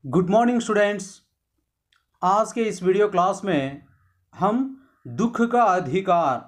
Good morning students. आज के इस वीडियो क्लास में हम दुख का अधिकार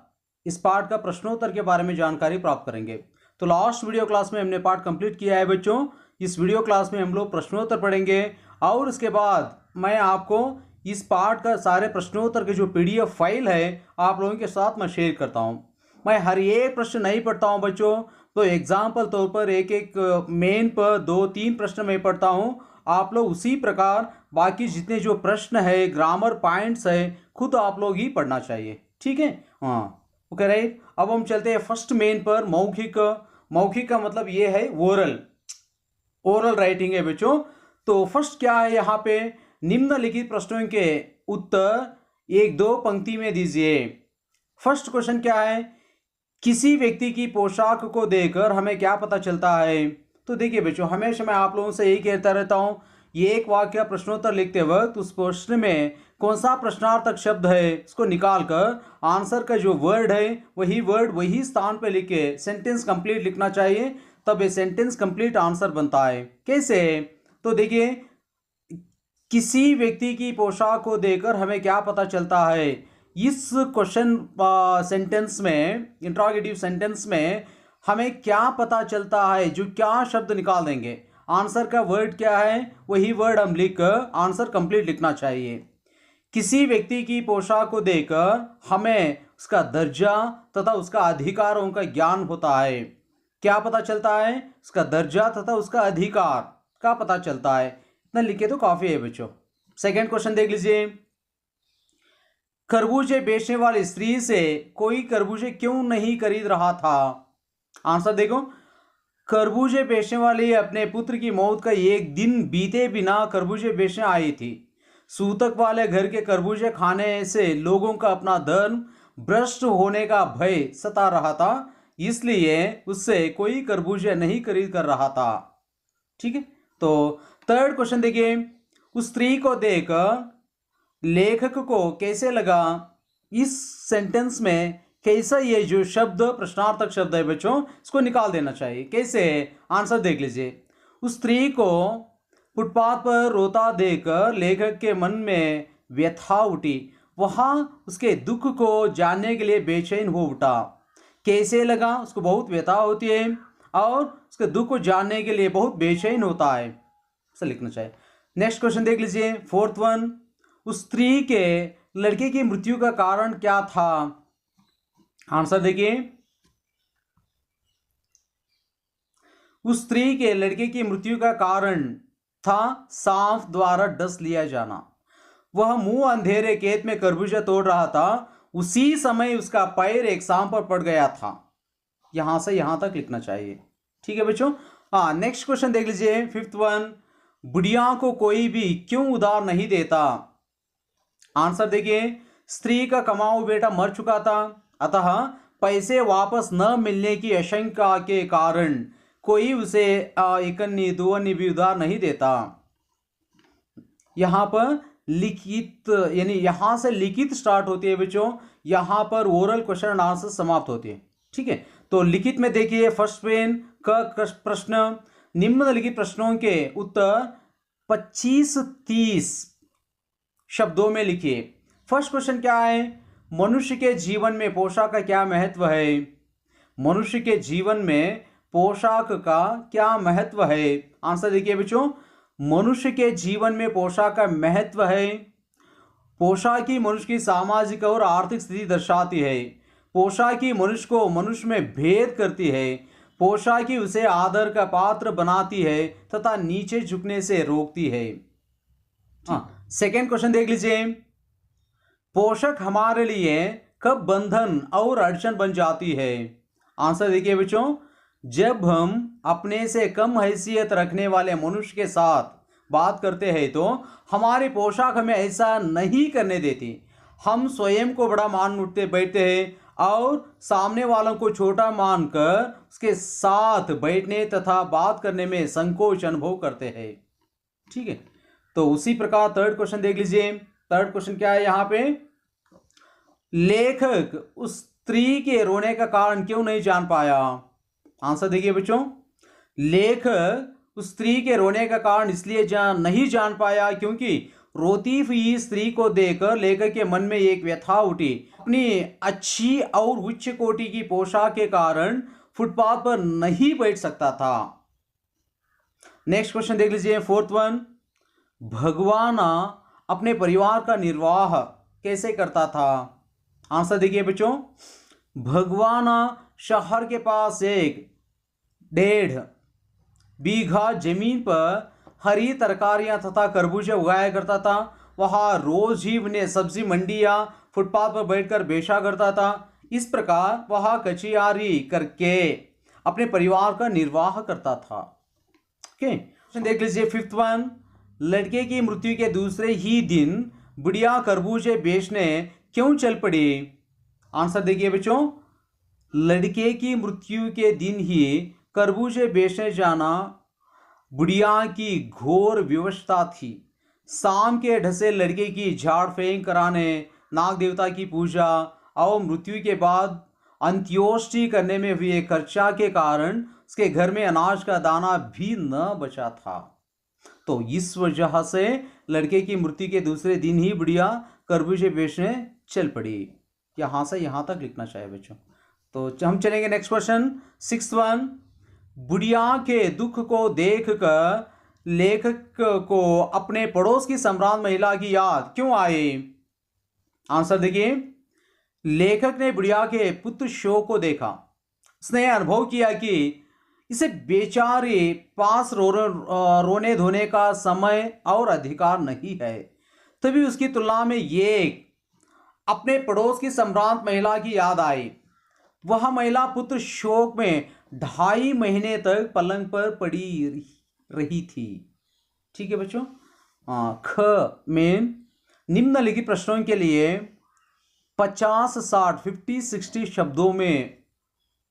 इस पाठ का प्रश्नोत्तर के बारे में जानकारी प्राप्त करेंगे। तो लास्ट वीडियो क्लास में हमने पाठ कंप्लीट किया है बच्चों। इस वीडियो क्लास में हम लोग प्रश्नोत्तर पढ़ेंगे और उसके बाद मैं आपको इस पाठ का सारे प्रश्नोत्तर की जो PDF फाइल है आप लोगों के साथ मैं शेयर करता हूँ। मैं हर एक प्रश्न नहीं पढ़ता हूँ बच्चों, तो एग्जाम्पल तौर पर एक एक मेन पर 2-3 प्रश्न मैं पढ़ता हूँ। आप लोग उसी प्रकार बाकी जितने जो प्रश्न है, ग्रामर पॉइंट्स है, खुद आप लोग ही पढ़ना चाहिए। ठीक है, हाँ ओके राइट। अब हम चलते हैं फर्स्ट मेन पर। मौखिक। मौखिक का मतलब ये है ओरल, ओरल राइटिंग है बच्चों। तो फर्स्ट क्या है यहाँ पे, निम्नलिखित प्रश्नों के उत्तर 1-2 पंक्ति में दीजिए। फर्स्ट क्वेश्चन क्या है, किसी व्यक्ति की पोशाक को देखकर हमें क्या पता चलता है। तो देखिए बच्चों, हमेशा मैं आप लोगों से यही कहता रहता हूँ, ये एक वाक्य प्रश्नोत्तर लिखते वक्त उस प्रश्न में कौन सा प्रश्नार्थक शब्द है इसको निकाल कर आंसर का जो वर्ड है वही वर्ड वही स्थान पर लिख के सेंटेंस कंप्लीट लिखना चाहिए, तब ये सेंटेंस कंप्लीट आंसर बनता है। कैसे, तो देखिए, किसी व्यक्ति की पोशाक को देखकर हमें क्या पता चलता है। इस क्वेश्चन सेंटेंस में, इंट्रोगेटिव सेंटेंस में हमें क्या पता चलता है, जो क्या शब्द निकाल देंगे, आंसर का वर्ड क्या है वही वर्ड हम लिख कर आंसर कंप्लीट लिखना चाहिए। किसी व्यक्ति की पोशाक को देखकर हमें उसका दर्जा तथा उसका अधिकारों का ज्ञान होता है। क्या पता चलता है, उसका दर्जा तथा उसका अधिकार का पता चलता है। इतना लिखे तो काफी है बच्चों। सेकंड क्वेश्चन देख लीजिए, खरबूजे बेचने वाली स्त्री से कोई खरबूजे क्यों नहीं खरीद रहा था। आंसर देखो, खरबूजे बेचने वाली अपने पुत्र की मौत का एक दिन बीते बिना खरबूजे बेचने आई थी। सूतक वाले घर के खरबूजे खाने से लोगों का अपना धर्म भ्रष्ट होने का भय सता रहा था, इसलिए उससे कोई खरबूजे नहीं खरीद कर रहा था। ठीक है, तो थर्ड क्वेश्चन देखिए, उस स्त्री को देख लेखक को कैसे लगा, इस सेंटेंस में कैसा ये जो शब्द प्रश्नार्थक शब्द है बच्चों इसको निकाल देना चाहिए। कैसे, आंसर देख लीजिए। उस स्त्री को फुटपाथ पर रोता देखकर लेखक के मन में व्यथा उठी, वहां उसके दुख को जानने के लिए बेचैन हो उठा। कैसे लगा, उसको बहुत व्यथा होती है और उसके दुख को जानने के लिए बहुत बेचैन होता है, ऐसा लिखना चाहिए। नेक्स्ट क्वेश्चन देख लीजिए, फोर्थ वन, उस स्त्री के लड़के की मृत्यु का कारण क्या था। आंसर देखिए, उस स्त्री के लड़के की मृत्यु का कारण था सांप द्वारा डस लिया जाना। वह मुंह अंधेरे खेत में खरबूजा तोड़ रहा था, उसी समय उसका पैर एक सांप पर पड़ गया था। यहां से यहां तक लिखना चाहिए। ठीक है बच्चों, हाँ नेक्स्ट क्वेश्चन देख लीजिए, फिफ्थ वन, बुढ़िया को कोई भी क्यों उधार नहीं देता। आंसर देखिए, स्त्री का कमाऊ बेटा मर चुका था, अतः पैसे वापस न मिलने की आशंका के कारण कोई उसे एक अन्नी दो अन्नी भी उधार नहीं देता। यहां पर लिखित यानी यहां से लिखित स्टार्ट होती है बच्चों, यहां पर ओरल क्वेश्चन एंड आंसर समाप्त होती है। ठीक है, तो लिखित में देखिए, फर्स्ट पेन का प्रश्न, निम्नलिखित प्रश्नों के उत्तर 25-30 शब्दों में लिखिए। फर्स्ट क्वेश्चन क्या है, मनुष्य के जीवन में पोशाक का क्या महत्व है। मनुष्य के जीवन में पोशाक का क्या महत्व है। आंसर देखिए बच्चों, मनुष्य के जीवन में पोशाक का महत्व है। पोशाक ही मनुष्य की सामाजिक और आर्थिक स्थिति दर्शाती है। पोशाक ही मनुष्य को मनुष्य में भेद करती है। पोशाक ही उसे आदर का पात्र बनाती है तथा नीचे झुकने से रोकती है। सेकेंड क्वेश्चन देख लीजिए, पोशाक हमारे लिए कब बंधन और अड़चन बन जाती है। आंसर देखिए बच्चों, जब हम अपने से कम हैसियत रखने वाले मनुष्य के साथ बात करते हैं तो हमारी पोशाक हमें ऐसा नहीं करने देती। हम स्वयं को बड़ा मान उठते बैठते हैं और सामने वालों को छोटा मानकर उसके साथ बैठने तथा बात करने में संकोच अनुभव करते हैं। ठीक है, तो उसी प्रकार थर्ड क्वेश्चन देख लीजिए। थर्ड क्वेश्चन क्या है यहाँ पे, लेखक उस स्त्री के रोने का कारण क्यों नहीं जान पाया। आंसर देखिए बच्चों, लेखक उस स्त्री के रोने का कारण इसलिए नहीं जान पाया क्योंकि रोती हुई स्त्री को देखकर लेखक के मन में एक व्यथा उठी। अपनी अच्छी और उच्च कोटि की पोशाक के कारण फुटपाथ पर नहीं बैठ सकता था। नेक्स्ट क्वेश्चन देख लीजिए, फोर्थ वन। भगवान अपने परिवार का निर्वाह कैसे करता था? आंसर देखिए बच्चों, भगवान शहर के पास एक 1.5 बीघा जमीन पर हरी तरकारियां तथा खरबूजे उगाया करता था। वहां रोज ही उन्हें सब्जी मंडी या फुटपाथ पर बैठकर बेचा करता था। इस प्रकार वह कचियारी करके अपने परिवार का निर्वाह करता था। ओके, देख लीजिए फिफ्थ वन। लड़के की मृत्यु के दूसरे ही दिन बुढ़िया खरबूजे बेचने क्यों चल पड़ी? आंसर देखिए बच्चों, लड़के की मृत्यु के दिन ही खरबूजे बेचने जाना बुढ़िया की घोर विवशता थी। शाम के ढसे लड़के की झाड़ फेंक कराने, नाग देवता की पूजा और मृत्यु के बाद अंत्योष्टि करने में हुए खर्चा के कारण उसके घर में अनाज का दाना भी न बचा था। तो इस वजह से लड़के की मृत्यु के दूसरे दिन ही बुढ़िया खरबूजे बेचने चल पड़ी। यहां से यहां तक लिखना चाहिए बच्चों। तो हम चलेंगे नेक्स्ट क्वेश्चन, सिक्स वन। बुढ़िया के दुख को देखकर लेखक को अपने पड़ोस की सम्राट महिला की याद क्यों आई? आंसर देखिए, लेखक ने बुढ़िया के पुत्र शोक को देखा। उसने अनुभव किया कि इसे बेचारे पास रोने धोने का समय और अधिकार नहीं है। तभी उसकी तुलना में ये अपने पड़ोस की सम्राट महिला की याद आई। वह महिला पुत्र शोक में 2.5 महीने तक पलंग पर पड़ी रही थी। ठीक है बच्चों। ख में निम्नलिखित प्रश्नों के लिए 50, 60, 50, 60 शब्दों में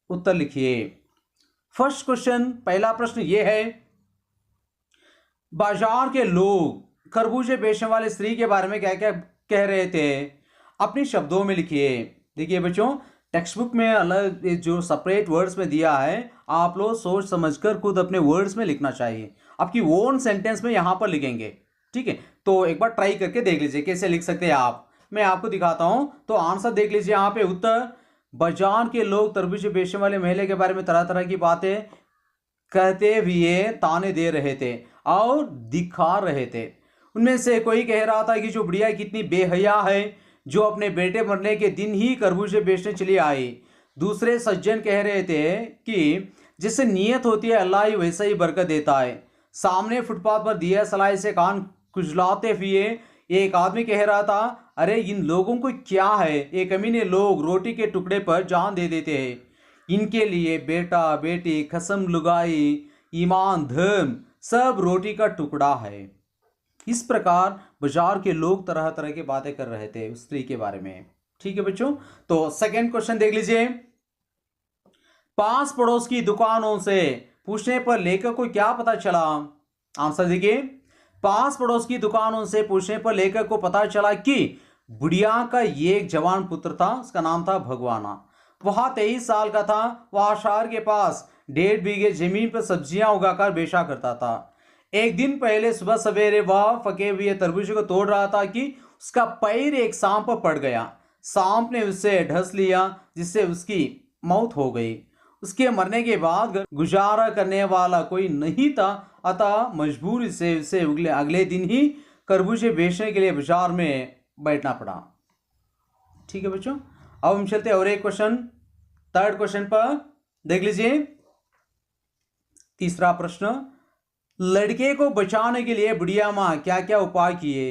उत्तर लिखिए। फर्स्ट क्वेश्चन, पहला प्रश्न यह है, बाजार के लोग खरबूजे बेचने वाले स्त्री के बारे में क्या क्या कह रहे थे? अपने शब्दों में लिखिए। देखिए बच्चों, टेक्स्ट बुक में अलग जो सेपरेट वर्ड्स में दिया है, आप लोग सोच समझकर खुद अपने वर्ड्स में लिखना चाहिए। आपकी ओन सेंटेंस में यहां पर लिखेंगे। ठीक है, तो एक बार ट्राई करके देख लीजिए कैसे लिख सकते हैं आप। मैं आपको दिखाता हूं। तो आंसर देख लीजिए यहां पे उत्तर। बाजार के लोग तरबूज बेचने वाले महिला के बारे में तरह तरह की बातें कहते हुए ताने दे रहे थे और दिखा रहे थे। उनमें से कोई कह रहा था कि जो बुढ़िया कितनी बेहया है, जो अपने बेटे मरने के दिन ही खरबूजे बेचने चली आई। दूसरे सज्जन कह रहे थे कि जिससे नीयत होती है अल्लाह ही वैसा ही बरकत देता है। सामने फुटपाथ पर दिया सलाई से कान खुजलाते हुए एक आदमी कह रहा था, अरे इन लोगों को क्या है, ये कमीने लोग रोटी के टुकड़े पर जान दे देते हैं। इनके लिए बेटा बेटी कसम लुगाई ईमान धर्म सब रोटी का टुकड़ा है। इस प्रकार बाजार के लोग तरह तरह की बातें कर रहे थे उस स्त्री के बारे में। ठीक है बच्चों। तो सेकंड क्वेश्चन देख लीजिए, पास पड़ोस की दुकानों से पूछने पर लेखक को क्या पता चला? आंसर देखिए, पास पड़ोस की दुकानों से पूछने पर लेखक को पता चला कि बुढ़िया का एक जवान पुत्र था, उसका नाम था भगवाना। वह 23 साल का था। वह शहर के पास 1.5 बीघे जमीन पर सब्जियां उगाकर बेचा करता था। एक दिन पहले सुबह सवेरे वह पके हुए तरबूज को तोड़ रहा था कि उसका पैर एक सांप पर पड़ गया। सांप ने उसे ढस लिया जिससे उसकी मौत हो गई। उसके मरने के बाद गुजारा करने वाला कोई नहीं था, अतः मजबूरी से उसे अगले दिन ही खरबूजे बेचने के लिए बाजार में बैठना पड़ा। ठीक है बच्चों। अब हम चलते हैं और एक क्वेश्चन, थर्ड क्वेश्चन पर देख लीजिए। तीसरा प्रश्न, लड़के को बचाने के लिए बुढ़िया मां क्या क्या उपाय किए?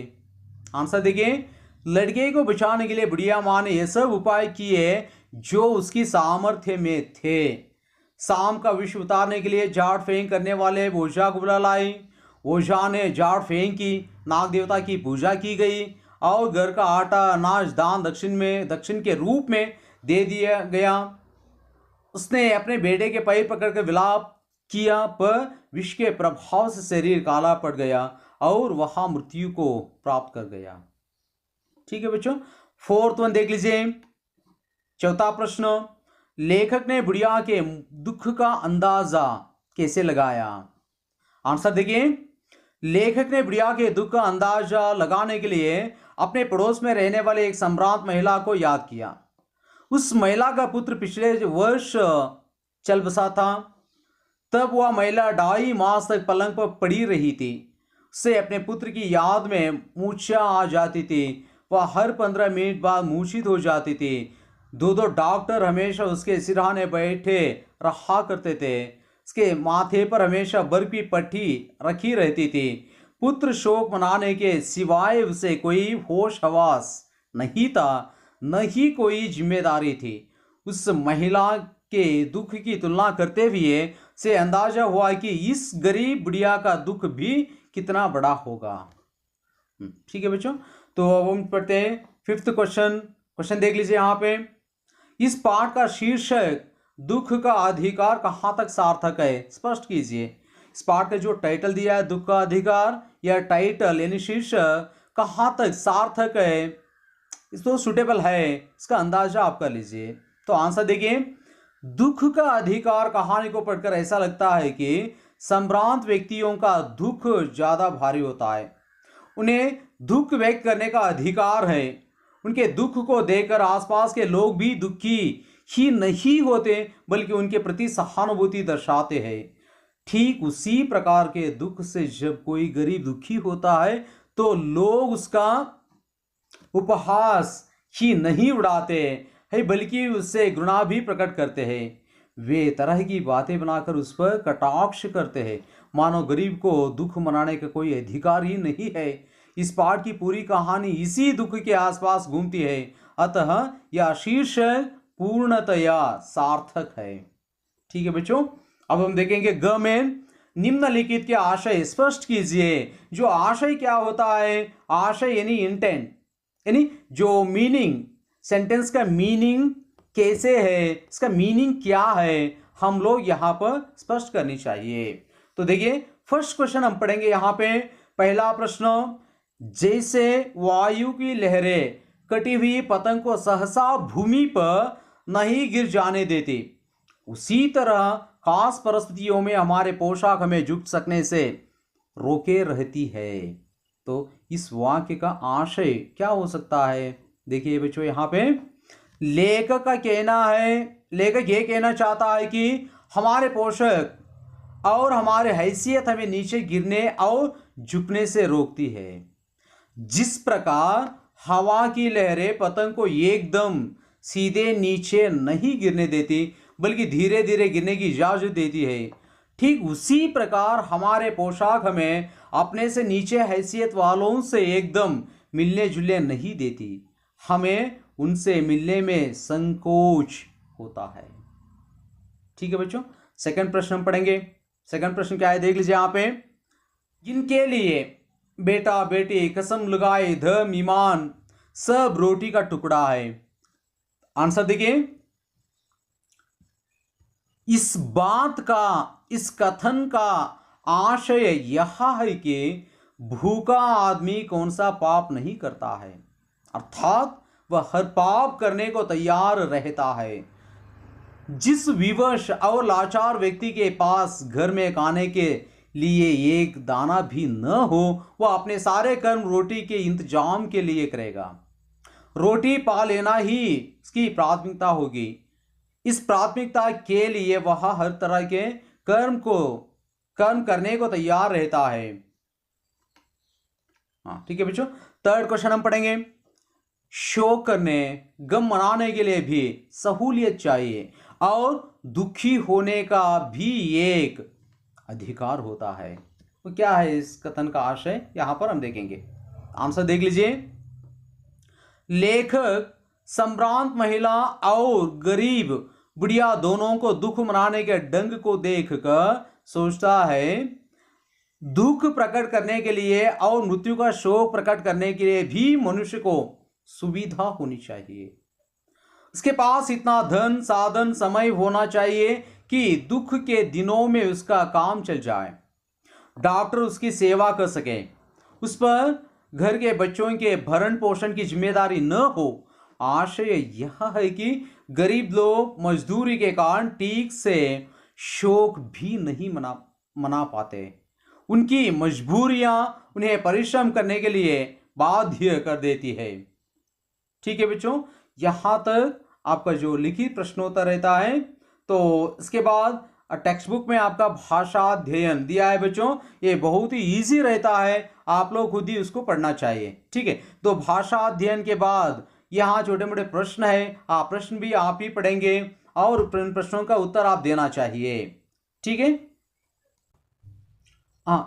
आंसर देखिए, लड़के को बचाने के लिए बुढ़िया मां ने यह सब उपाय किए जो उसकी सामर्थ्य में थे। शाम का विष उतारने के लिए झाड़ फेंक करने वाले ओझा को बुला लाई। ओझा ने झाड़ फेंकी, नाग देवता की पूजा की गई और घर का आटा अनाज दान दक्षिण के रूप में दे दिया गया। उसने अपने बेटे के पैर पकड़कर विलाप किया, पर विष के प्रभाव से शरीर काला पड़ गया और वह मृत्यु को प्राप्त कर गया। ठीक है बच्चों। फोर्थ वन देख लीजिए। चौथा प्रश्न, लेखक ने बुढ़िया के दुख का अंदाजा कैसे लगाया? आंसर देखिए, लेखक ने बुढ़िया के दुख का अंदाजा लगाने के लिए अपने पड़ोस में रहने वाली एक संभ्रांत महिला को याद किया। उस महिला का पुत्र पिछले वर्ष चल बसा था। तब वह महिला 2.5 मास तक पलंग पर पड़ी रही थी। उसे अपने पुत्र की याद में मूर्छा आ जाती थी। वह हर 15 मिनट बाद मूर्छित हो जाती थी। दो डॉक्टर हमेशा उसके सिरहाने बैठे रहा करते थे। उसके माथे पर हमेशा बर्फ की पट्टी रखी रहती थी। पुत्र शोक मनाने के सिवाय उसे कोई होश हवास नहीं था, न ही कोई जिम्मेदारी थी। उस महिला के दुख की तुलना करते हुए से अंदाजा हुआ कि इस गरीब बुढ़िया का दुख भी कितना बड़ा होगा। ठीक है बच्चों, तो अब हम पढ़ते हैं 5th क्वेश्चन देख लीजिए यहाँ पे। इस पाठ का शीर्षक दुख का अधिकार कहाँ तक सार्थक है, स्पष्ट कीजिए। इस पाठ का जो टाइटल दिया है दुख का अधिकार, या टाइटल यानी शीर्षक कहाँ तक सार्थक है, इसको सुटेबल है, इसका अंदाजा आप कर लीजिए। तो आंसर देखिए, दुख का अधिकार कहानी को पढ़कर ऐसा लगता है कि संभ्रांत व्यक्तियों का दुख ज्यादा भारी होता है। उन्हें दुख व्यक्त करने का अधिकार है। उनके दुख को देखकर आसपास के लोग भी दुखी ही नहीं होते, बल्कि उनके प्रति सहानुभूति दर्शाते हैं। ठीक उसी प्रकार के दुख से जब कोई गरीब दुखी होता है तो लोग उसका उपहास ही नहीं उड़ाते हैं, बल्कि उससे घृणा भी प्रकट करते हैं। वे तरह की बातें बनाकर उस पर कटाक्ष करते हैं, मानो गरीब को दुख मनाने का कोई अधिकार ही नहीं है। इस पाठ की पूरी कहानी इसी दुख के आसपास घूमती है, अतः यह शीर्षक पूर्णतया सार्थक है। ठीक है बच्चों, अब हम देखेंगे ग में निम्नलिखित के आशय स्पष्ट कीजिए। जो आशय क्या होता है, आशय यानी इंटेंट, यानी जो मीनिंग, सेंटेंस का मीनिंग कैसे है, इसका मीनिंग क्या है, हम लोग यहां पर स्पष्ट करनी चाहिए। तो देखिए फर्स्ट क्वेश्चन हम पढ़ेंगे यहां पे। पहला प्रश्न, जैसे वायु की लहरें कटी हुई पतंग को सहसा भूमि पर नहीं गिर जाने देती, उसी तरह खास परिस्थितियों में हमारे पोशाक हमें झुक सकने से रोके रहती है। तो इस वाक्य का आशय क्या हो सकता है, देखिए बच्चों यहाँ पे लेखक का कहना है, लेखक ये कहना चाहता है कि हमारे पोशाक और हमारे हैसियत हमें नीचे गिरने और झुकने से रोकती है। जिस प्रकार हवा की लहरें पतंग को एकदम सीधे नीचे नहीं गिरने देती, बल्कि धीरे धीरे गिरने की इजाजत देती है, ठीक उसी प्रकार हमारे पोशाक हमें अपने से नीचे हैसियत वालों से एकदम मिलने जुलने नहीं देती, हमें उनसे मिलने में संकोच होता है। ठीक है बच्चों, सेकंड प्रश्न हम पढ़ेंगे। सेकंड प्रश्न क्या है देख लीजिए यहाँ पे। जिनके लिए बेटा बेटी कसम लगाए धर्म ईमान सब रोटी का टुकड़ा है। आंसर देखिए, इस बात का, इस कथन का आशय यह है कि भूखा आदमी कौन सा पाप नहीं करता है, अर्थात वह हर पाप करने को तैयार रहता है। जिस विवश और लाचार व्यक्ति के पास घर में खाने के लिए एक दाना भी न हो, वह अपने सारे कर्म रोटी के इंतजाम के लिए करेगा। रोटी पा लेना ही इसकी प्राथमिकता होगी। इस प्राथमिकता के लिए वह हर तरह के कर्म करने को तैयार रहता है। हाँ ठीक है बच्चों, थर्ड क्वेश्चन हम पढ़ेंगे। शोक करने, गम मनाने के लिए भी सहूलियत चाहिए और दुखी होने का भी एक अधिकार होता है। तो क्या है इस कथन का आशय, यहां पर हम देखेंगे। आंसर देख लीजिए। लेखक संभ्रांत महिला और गरीब बुढ़िया दोनों को दुख मनाने के ढंग को देखकर सोचता है, दुख प्रकट करने के लिए और मृत्यु का शोक प्रकट करने के लिए भी मनुष्य को सुविधा होनी चाहिए। उसके पास इतना धन साधन समय होना चाहिए कि दुख के दिनों में उसका काम चल जाए, डॉक्टर उसकी सेवा कर सके, उस पर घर के बच्चों के भरण पोषण की जिम्मेदारी न हो। आशय यह है कि गरीब लोग मजदूरी के कारण ठीक से शोक भी नहीं मना पाते। उनकी मजबूरियां उन्हें परिश्रम करने के लिए बाध्य कर देती है। ठीक है बच्चों, यहां तक आपका जो लिखित प्रश्नोत्तर रहता है। तो इसके बाद टेक्स्ट बुक में आपका भाषा अध्ययन दिया है बच्चों, ये बहुत ही इजी रहता है, आप लोग खुद ही उसको पढ़ना चाहिए। ठीक है, तो भाषा अध्ययन के बाद यहाँ छोटे मोटे प्रश्न है, प्रश्न भी आप ही पढ़ेंगे और प्रश्नों का उत्तर आप देना चाहिए। ठीक है,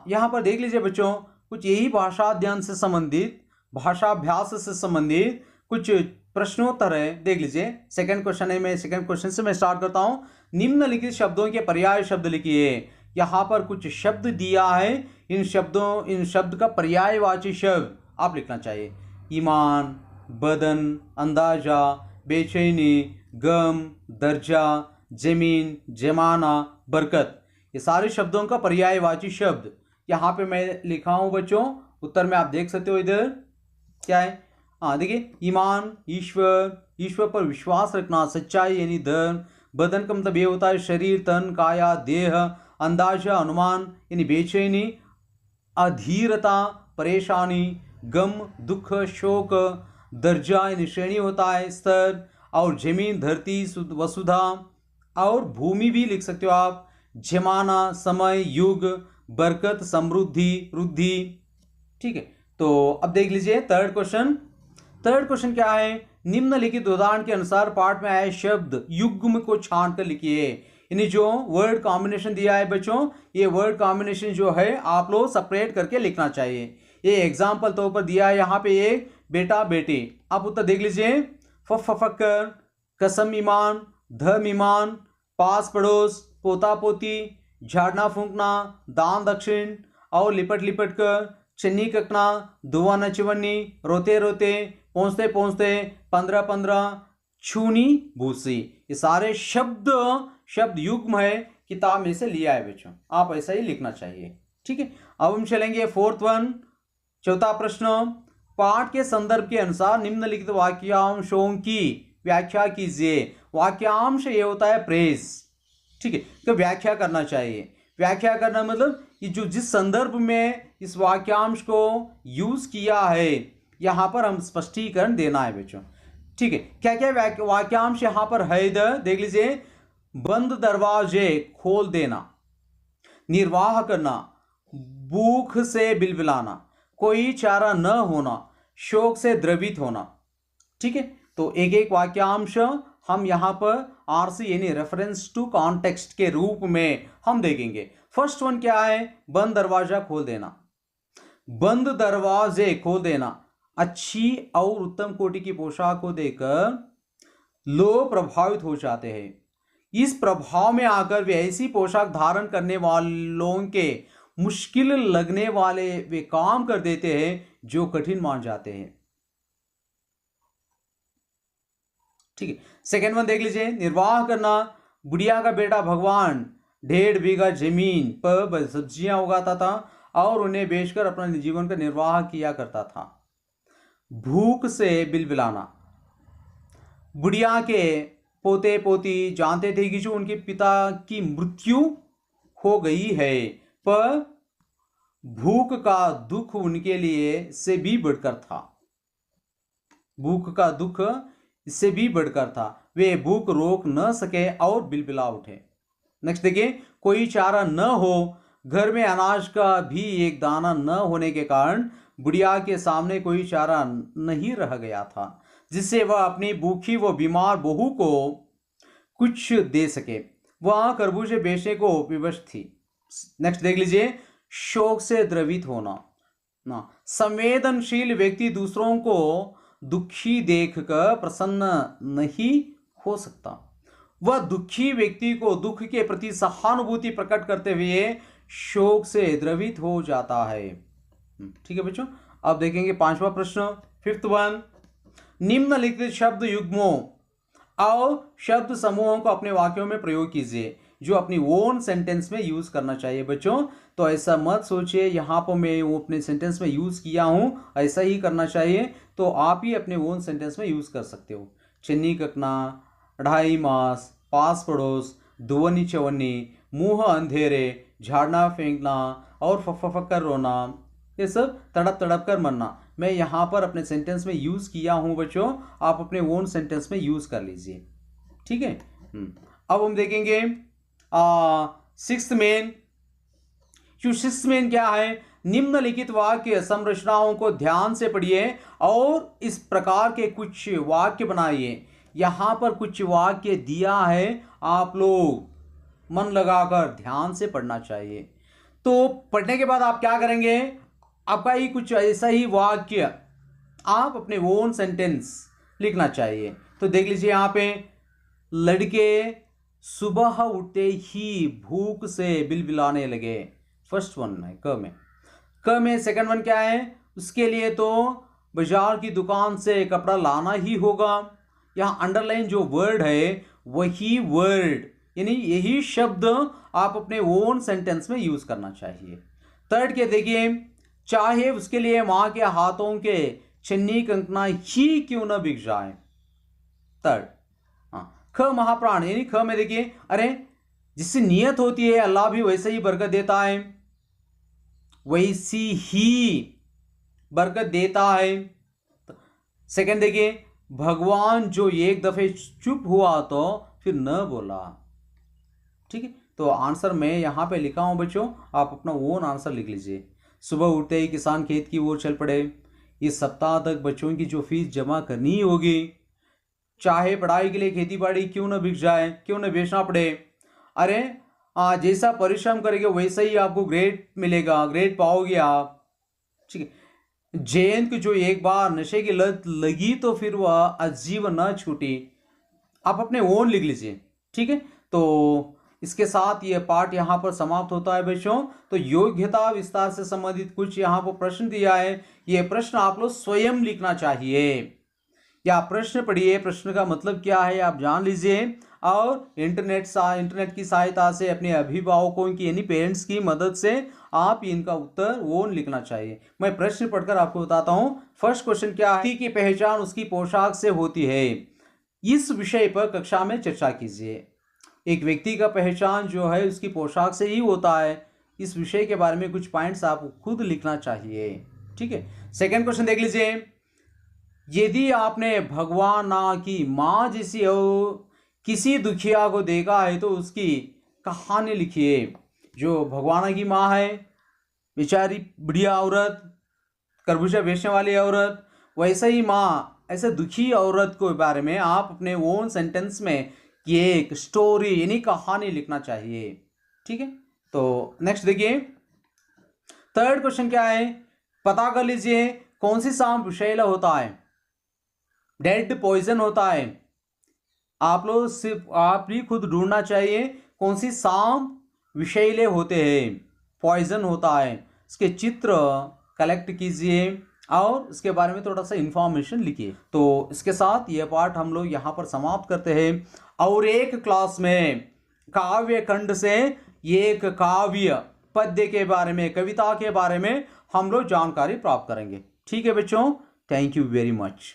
यहाँ पर देख लीजिए बच्चों, कुछ यही भाषा अध्ययन से संबंधित, भाषा अभ्यास से संबंधित कुछ प्रश्नोत्तर है, देख लीजिए। सेकंड क्वेश्चन है, मैं सेकंड क्वेश्चन से मैं स्टार्ट करता हूं। निम्नलिखित शब्दों के पर्याय शब्द लिखिए। यहाँ पर कुछ शब्द दिया है, इन शब्द का पर्यायवाची शब्द आप लिखना चाहिए। ईमान, बदन, अंदाजा, बेचैनी, गम, दर्जा, जमीन, जमाना, बरकत, ये सारे शब्दों का पर्यायवाची शब्द यहाँ पे मैं लिखा हूं बच्चों। उत्तर में आप देख सकते हो, इधर क्या है। देखिए, ईमान ईश्वर पर विश्वास रखना, सच्चाई यानी धर्म। बदन का मतलब ये होता है शरीर, तन, काया, देह। अंदाजा अनुमान यानी बेचैनी। अधीरता परेशानी, गम दुख शोक। दर्जा यानी श्रेणी होता है, स्तर। और जमीन धरती वसुधा। और भूमि भी लिख सकते हो आप। जमाना समय युग। बरकत समृद्धि रुद्धि। ठीक है, तो अब देख लीजिए थर्ड क्वेश्चन क्या है। निम्नलिखित उदाहरण के अनुसार पाठ में आए शब्द युग्म को छान कर लिखिए। यानी जो वर्ड कॉम्बिनेशन दिया है बच्चों, ये वर्ड कॉम्बिनेशन जो है आप लोग सेपरेट करके लिखना चाहिए। ये एग्जाम्पल तौर पर दिया है यहाँ पे, एक बेटा बेटी। आप उत्तर देख लीजिए। फक्कर, कसम ईमान, धर्म ईमान, पास पड़ोस, पोता पोती, झाड़ना फूंकना, दान दक्षिण। और लिपट लिपट कर, चन्नी ककना, दुआ नचवन्नी, रोते रोते, पहुँचते पहुँचते, 15-15, छूनी भूसी। ये सारे शब्द युग्म है, किताब में से लिया है बच्चों, आप ऐसा ही लिखना चाहिए। ठीक है, अब हम चलेंगे फोर्थ वन, चौथा प्रश्न। पाठ के संदर्भ के अनुसार निम्नलिखित वाक्यांशों की व्याख्या कीजिए। वाक्यांश ये होता है प्रेज। ठीक है, तो व्याख्या करना चाहिए। व्याख्या करना मतलब कि जो जिस संदर्भ में इस वाक्यांश को यूज किया है, यहां पर हम स्पष्टीकरण देना है बच्चों। ठीक है, क्या क्या वाक्यांश यहां पर है, इधर देख लीजिए। बंद दरवाजे खोल देना, निर्वाह करना, भूख से बिलबिलाना, कोई चारा न होना, शोक से द्रवित होना। ठीक है, तो एक एक वाक्यांश हम यहां पर आरसी यानी रेफरेंस टू कॉन्टेक्स्ट के रूप में हम देखेंगे। फर्स्ट वन क्या है, बंद दरवाजा खोल देना। बंद दरवाजे खोल देना, अच्छी और उत्तम कोटि की पोशाक को देखकर लोग प्रभावित हो जाते हैं। इस प्रभाव में आकर वे ऐसी पोशाक धारण करने वालों के मुश्किल लगने वाले वे काम कर देते हैं जो कठिन मान जाते हैं। ठीक है, सेकेंड वन देख लीजिए। निर्वाह करना, बुढ़िया का बेटा भगवान 1.5 बीघा जमीन पर सब्जियां उगाता था और उन्हें बेचकर अपना जीवन का निर्वाह किया करता था। भूख से बिलबिलाना, बुढ़िया के पोते पोती जानते थे कि जो उनके पिता की मृत्यु हो गई है, पर भूख का दुख उनके लिए से भी बढ़कर था। भूख का दुख इससे भी बढ़कर था, वे भूख रोक न सके और बिलबिला उठे। नेक्स्ट देखिए, कोई चारा न हो, घर में अनाज का भी एक दाना न होने के कारण बुढ़िया के सामने कोई चारा नहीं रह गया था जिससे वह अपनी भूखी व बीमार बहू को कुछ दे सके। वह खरबूजे बेचने को विवश थी। नेक्स्ट देख लीजिए, शोक से द्रवित होना ना, संवेदनशील व्यक्ति दूसरों को दुखी देखकर प्रसन्न नहीं हो सकता। वह दुखी व्यक्ति को दुख के प्रति सहानुभूति प्रकट करते हुए शोक से द्रवित हो जाता है। ठीक है बच्चों, अब देखेंगे पांचवा प्रश्न, फिफ्थ वन। निम्नलिखित शब्द युग्मों और शब्द समूहों को अपने वाक्यों में प्रयोग कीजिए, जो अपनी ओन सेंटेंस में यूज करना चाहिए बच्चों। तो ऐसा मत सोचिए यहाँ पर मैं वो अपने सेंटेंस में यूज किया हूं, ऐसा ही करना चाहिए। तो आप ही अपने ओन सेंटेंस में यूज कर सकते हो। चन्नी ककना, 2.5 मास, पास पड़ोस, दुवनी चवन्नी, मुंह अंधेरे, झाड़ना फेंकना, और फक कर रोना, ये सब तड़प तड़प कर मरना मैं यहाँ पर अपने सेंटेंस में यूज़ किया हूँ बच्चों, आप अपने ओन सेंटेंस में यूज़ कर लीजिए। ठीक है। अब हम देखेंगे सिक्स्थ मेन। जो सिक्स्थ मेन क्या है, निम्नलिखित वाक्य संरचनाओं को ध्यान से पढ़िए और इस प्रकार के कुछ वाक्य बनाइए। यहाँ पर कुछ वाक्य दिया है, आप लोग मन लगाकर ध्यान से पढ़ना चाहिए। तो पढ़ने के बाद आप क्या करेंगे, आपका ही कुछ ऐसा ही वाक्य आप अपने ओन सेंटेंस लिखना चाहिए। तो देख लीजिए यहाँ पे, लड़के सुबह उठते ही भूख से बिलबिलाने लगे। फर्स्ट वन है क में। सेकंड वन क्या है, उसके लिए तो बाजार की दुकान से कपड़ा लाना ही होगा। यहाँ अंडरलाइन जो वर्ड है वही वर्ड यानी यही शब्द आप अपने ओन सेंटेंस में यूज करना चाहिए। थर्ड के देखिए, चाहे उसके लिए माँ के हाथों के चन्नी कंकना ही क्यों न बिक जाए। थर्ड ख महाप्राण यानी ख में देखिए, अरे जिससे नियत होती है अल्लाह भी वैसे ही बरकत देता है, वैसी ही बरकत देता है। सेकंड देखिए, भगवान जो एक दफे चुप हुआ तो फिर न बोला। ठीक है, तो आंसर मैं यहां पे लिखा हूं बच्चों, आप अपना ओन आंसर लिख लीजिए। सुबह उठते ही किसान खेत की ओर चल पड़े। इस सप्ताह तक बच्चों की जो फीस जमा करनी होगी, चाहे पढ़ाई के लिए खेती बाड़ी क्यों न बिक जाए, क्यों न बेचना पड़े। अरे जैसा परिश्रम करेंगे वैसा ही आपको ग्रेड मिलेगा, ग्रेड पाओगे आप। ठीक है, जयंत को जो एक बार नशे की लत लगी तो फिर वह आजीवन न छूटी। आप अपने ओन लिख लीजिए। ठीक है, तो इसके साथ ये पार्ट यहाँ पर समाप्त होता है बच्चों। तो योग्यता विस्तार से संबंधित कुछ यहाँ पर प्रश्न दिया है, ये प्रश्न आप लोग स्वयं लिखना चाहिए। या प्रश्न पढ़िए, प्रश्न का मतलब क्या है आप जान लीजिए, और इंटरनेट की सहायता से अपने अभिभावकों की यानी पेरेंट्स की मदद से आप इनका उत्तर ओन लिखना चाहिए। मैं प्रश्न पढ़कर आपको बताता हूं। फर्स्ट क्वेश्चन क्या है, व्यक्ति की पहचान उसकी पोशाक से होती है। इस विषय पर कक्षा में चर्चा कीजिए। एक व्यक्ति का पहचान जो है उसकी पोशाक से ही होता है। इस विषय के बारे में कुछ पॉइंट्स आप खुद लिखना चाहिए। ठीक है, सेकेंड क्वेश्चन देख लीजिए, यदि आपने भगवान की माँ जैसी किसी दुखिया को देखा है तो उसकी कहानी लिखिए। जो भगवान की माँ है, बेचारी बढ़िया औरत, खरबूजा बेचने वाली औरत, वैसे ही माँ ऐसे दुखी औरत के बारे में आप अपने ओन सेंटेंस में ये एक स्टोरी यानी कहानी लिखना चाहिए। ठीक है, तो नेक्स्ट देखिए, थर्ड क्वेश्चन क्या है, पता कर लीजिए कौन सी सांप विषैला होता है, डेड पॉइजन होता है। आप लोग सिर्फ आप ही खुद ढूंढना चाहिए कौन सी सांप विषैले होते हैं, पॉइजन होता है। इसके चित्र कलेक्ट कीजिए और इसके बारे में थोड़ा सा इंफॉर्मेशन लिखिए। तो इसके साथ ये पार्ट हम लोग यहाँ पर समाप्त करते हैं, और एक क्लास में काव्य खंड से एक काव्य पद्य के बारे में, कविता के बारे में हम लोग जानकारी प्राप्त करेंगे। ठीक है बच्चों, थैंक यू वेरी मच।